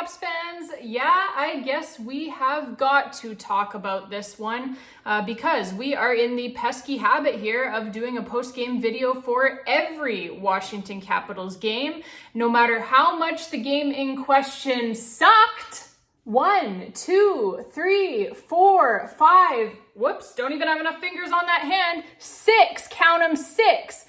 Caps fans, yeah, I guess we have got to talk about this one because we are in the pesky habit here of doing a post-game video for every Washington Capitals game, no matter how much the game in question sucked. 1, 2, 3, 4, 5, whoops, don't even have enough fingers on that hand, 6, count them, 6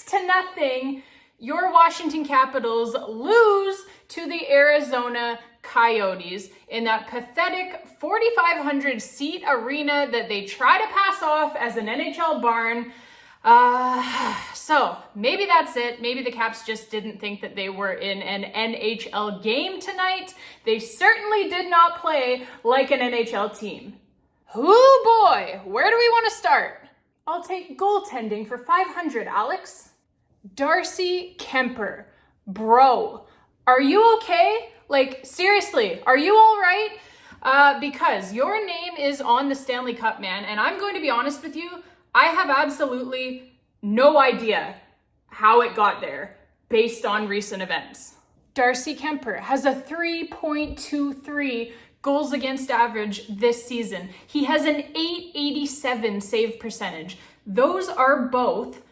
to nothing. Your Washington Capitals lose to the Arizona Coyotes in that pathetic 4,500 seat arena that they try to pass off as an NHL barn. So maybe that's it. Maybe the Caps just didn't think that they were in an NHL game tonight. They certainly did not play like an NHL team. Oh boy, where do we want to start? I'll take goaltending for 500, Alex. Darcy Kuemper, bro, are you okay? Like, seriously, are you all right? Because your name is on the Stanley Cup, man, and I'm going to be honest with you, I have absolutely no idea how it got there based on recent events. Darcy Kuemper has a 3.23 goals against average this season. He has an .887 save percentage. Those are both,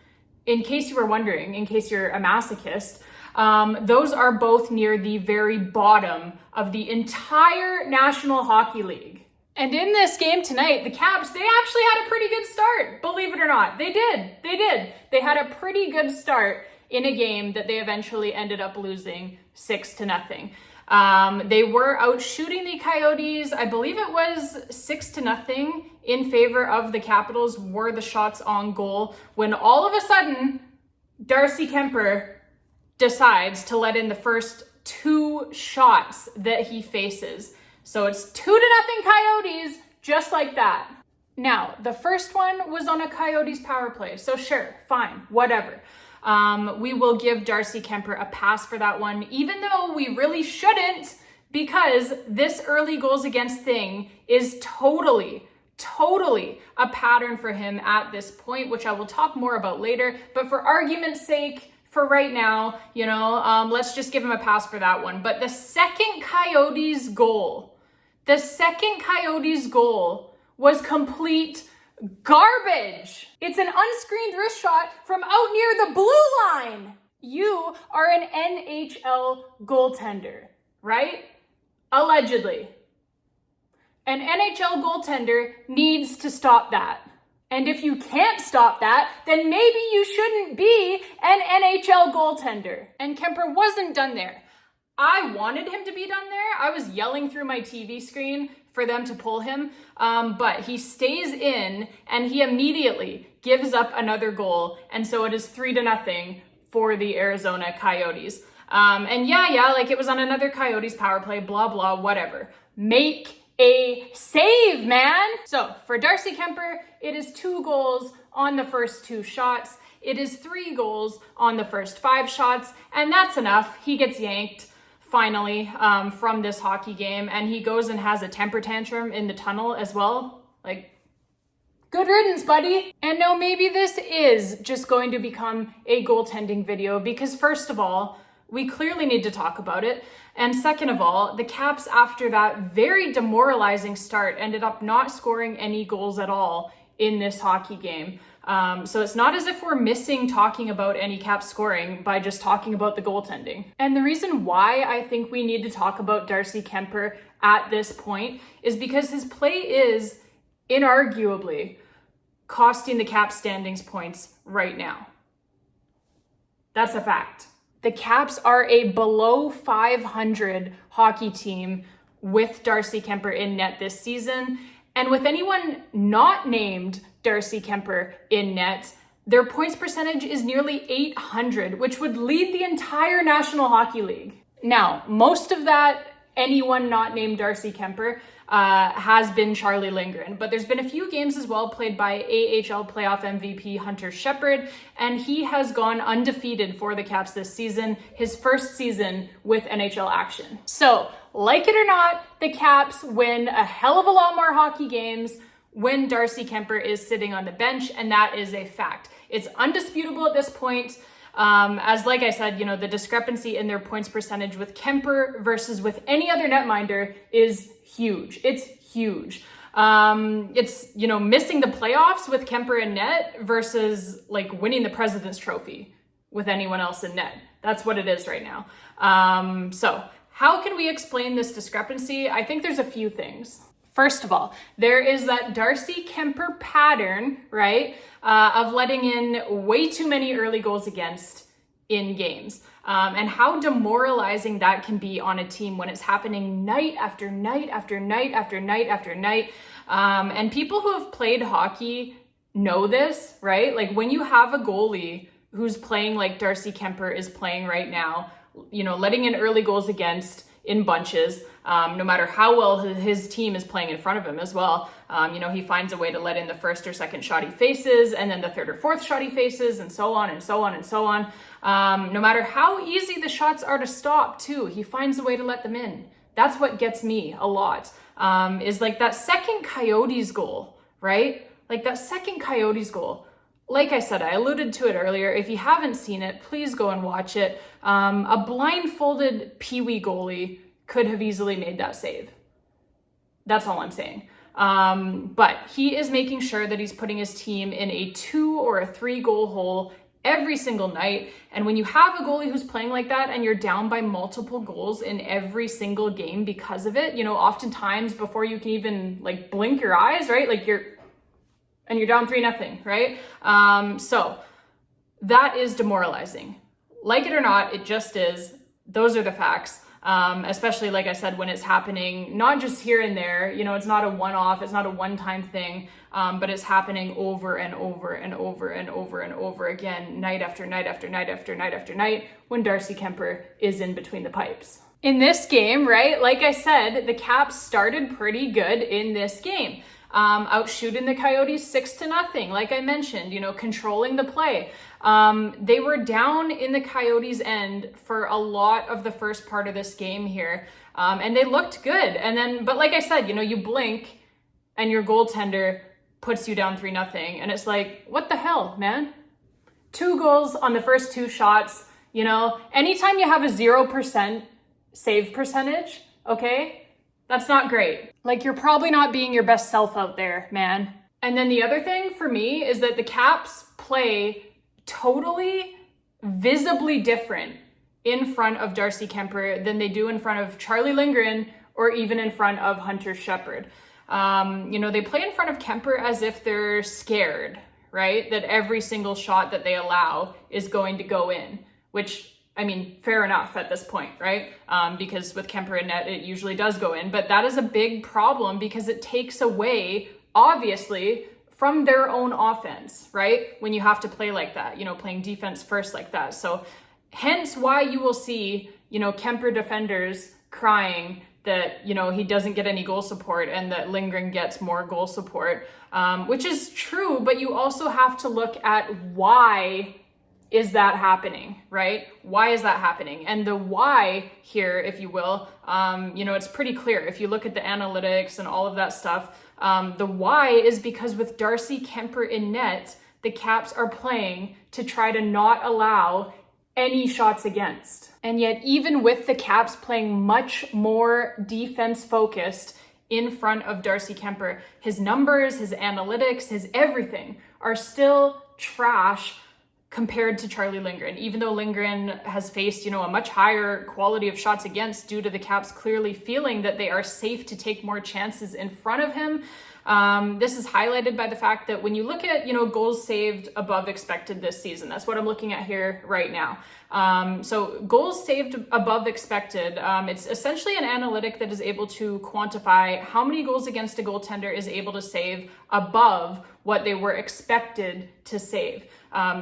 in case you were wondering, in case you're a masochist, those are both near the very bottom of the entire National Hockey League. And in this game tonight, the Caps, they actually had a pretty good start, believe it or not. They did. They had a pretty good start in a game that they eventually ended up losing 6-0. They were out shooting the Coyotes. I believe it was 6-0 in favor of the Capitals were the shots on goal when all of a sudden Darcy Kuemper decides to let in the first 2 shots that he faces. So it's 2-0 Coyotes, just like that. Now, the first one was on a Coyotes power play. So sure, fine, whatever. We will give Darcy Kuemper a pass for that one, even though we really shouldn't, because this early goals against thing is totally a pattern for him at this point, which I will talk more about later. But for argument's sake, for right now, let's just give him a pass for that one. But the second Coyotes goal was complete garbage. It's an unscreened wrist shot from out near the blue line. You are an NHL goaltender, right? Allegedly. An NHL goaltender needs to stop that. And if you can't stop that, then maybe you shouldn't be an NHL goaltender. And Kuemper wasn't done there. I wanted him to be done there. I was yelling through my TV screen for them to pull him, but he stays in and he immediately gives up another goal. And so it is 3-0 for the Arizona Coyotes. And yeah, like it was on another Coyotes power play, blah, blah, whatever. Make a save, man. So for Darcy Kuemper, it is 2 goals on the first 2 shots. It is 3 goals on the first 5 shots. And that's enough. He gets yanked finally from this hockey game. And he goes and has a temper tantrum in the tunnel as well. Like, good riddance, buddy. And no, maybe this is just going to become a goaltending video because first of all, we clearly need to talk about it. And second of all, the Caps, after that very demoralizing start, ended up not scoring any goals at all in this hockey game. So it's not as if we're missing talking about any Caps scoring by just talking about the goaltending. And the reason why I think we need to talk about Darcy Kuemper at this point is because his play is inarguably costing the Caps standings points right now. That's a fact. The Caps are a below 500 hockey team with Darcy Kuemper in net this season. And with anyone not named Darcy Kuemper in net, their points percentage is nearly 800, which would lead the entire National Hockey League. Now, most of that anyone not named Darcy Kuemper has been Charlie Lindgren, but there's been a few games as well played by AHL playoff MVP Hunter Shepard, and he has gone undefeated for the Caps this season, his first season with NHL action. So, like it or not, the Caps win a hell of a lot more hockey games when Darcy Kuemper is sitting on the bench, and that is a fact. It's undisputable at this point. As like I said, the discrepancy in their points percentage with Kuemper versus with any other netminder is huge. It's huge. It's, missing the playoffs with Kuemper in net versus like winning the President's Trophy with anyone else in net. That's what it is right now. So how can we explain this discrepancy? I think there's a few things. First of all, there is that Darcy Kuemper pattern, right, of letting in way too many early goals against in games. And how demoralizing that can be on a team when it's happening night after night after night after night after night. And people who have played hockey know this, right? Like when you have a goalie who's playing like Darcy Kuemper is playing right now, letting in early goals against in bunches, no matter how well his team is playing in front of him as well. He finds a way to let in the first or second shot he faces, and then the third or fourth shot he faces, and so on and so on and so on. No matter how easy the shots are to stop too, he finds a way to let them in. That's what gets me a lot, is like that second Coyotes goal, right? Like that second Coyotes goal. Like I said, I alluded to it earlier. If you haven't seen it, please go and watch it. A blindfolded Pee-wee goalie could have easily made that save. That's all I'm saying. But he is making sure that he's putting his team in a 2 or a 3 goal hole every single night. And when you have a goalie who's playing like that and you're down by multiple goals in every single game because of it, oftentimes before you can even like blink your eyes, right? Like you're down 3-0, right? So that is demoralizing. Like it or not, it just is. Those are the facts. Especially, like I said, when it's happening, not just here and there, it's not a one-off, it's not a one-time thing, but it's happening over and over and over and over and over again, night after night after night after night after night, when Darcy Kuemper is in between the pipes. In this game, right, like I said, the Caps started pretty good in this game. Outshooting the Coyotes 6-0, like I mentioned, controlling the play. They were down in the Coyotes' end for a lot of the first part of this game here, and they looked good. And then, but like I said, you blink and your goaltender puts you down 3-0, and it's like, what the hell, man? 2 goals on the first 2 shots. Anytime you have a 0% save percentage, okay? That's not great. Like, you're probably not being your best self out there, man. And then the other thing for me is that the Caps play totally, visibly different in front of Darcy Kuemper than they do in front of Charlie Lindgren or even in front of Hunter Shepherd. They play in front of Kuemper as if they're scared, right? That every single shot that they allow is going to go in, which, fair enough at this point, right? Because with Kuemper in net, it usually does go in, but that is a big problem because it takes away, obviously, from their own offense, right? When you have to play like that, playing defense first like that. So hence why you will see, Kuemper defenders crying that, he doesn't get any goal support and that Lindgren gets more goal support, which is true, but you also have to look at why is that happening, right? Why is that happening? And the why here, if you will, it's pretty clear. If you look at the analytics and all of that stuff, the why is because with Darcy Kuemper in net, the Caps are playing to try to not allow any shots against. And yet, even with the Caps playing much more defense focused in front of Darcy Kuemper, his numbers, his analytics, his everything are still trash compared to Charlie Lindgren, even though Lindgren has faced, a much higher quality of shots against due to the Caps clearly feeling that they are safe to take more chances in front of him. This is highlighted by the fact that when you look at, goals saved above expected this season, that's what I'm looking at here right now. So goals saved above expected, it's essentially an analytic that is able to quantify how many goals against a goaltender is able to save above what they were expected to save,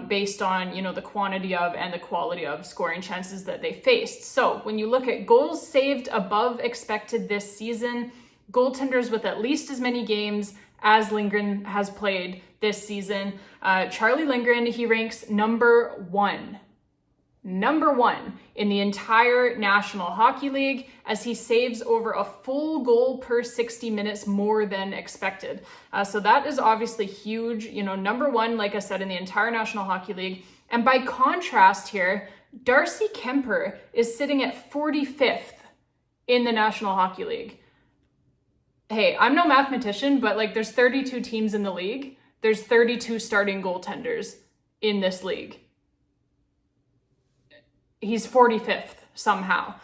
based on, the quantity of and the quality of scoring chances that they faced. So when you look at goals saved above expected this season, goaltenders with at least as many games as Lindgren has played this season, Charlie Lindgren, he ranks number one in the entire National Hockey League as he saves over a full goal per 60 minutes more than expected. So that is obviously huge. Number one, like I said, in the entire National Hockey League. And by contrast here, Darcy Kuemper is sitting at 45th in the National Hockey League. Hey, I'm no mathematician, but like there's 32 teams in the league. There's 32 starting goaltenders in this league. He's 45th somehow.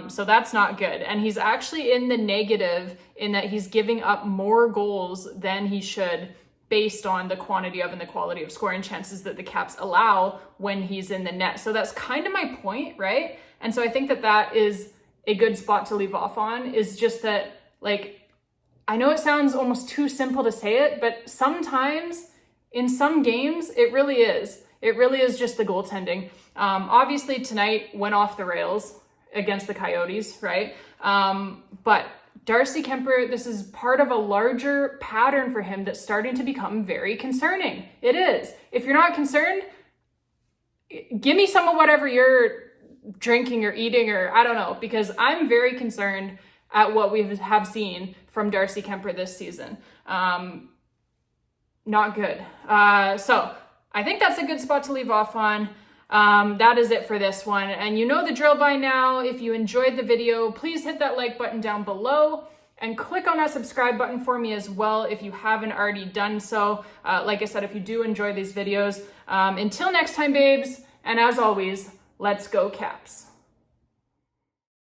So that's not good. And he's actually in the negative in that he's giving up more goals than he should based on the quantity of and the quality of scoring chances that the Caps allow when he's in the net. So that's kind of my point, right? And so I think that that is a good spot to leave off on, is just that, like, I know it sounds almost too simple to say it, but sometimes in some games, it really is. It really is just the goaltending. Obviously, tonight went off the rails against the Coyotes, right? But Darcy Kuemper, this is part of a larger pattern for him that's starting to become very concerning. It is. If you're not concerned, give me some of whatever you're drinking or eating, or I don't know, because I'm very concerned at what we have seen from Darcy Kuemper this season. Not good. So I think that's a good spot to leave off on. That is it for this one. And you know the drill by now. If you enjoyed the video, please hit that like button down below and click on that subscribe button for me as well if you haven't already done so. Like I said, if you do enjoy these videos, until next time, babes, and as always, let's go Caps.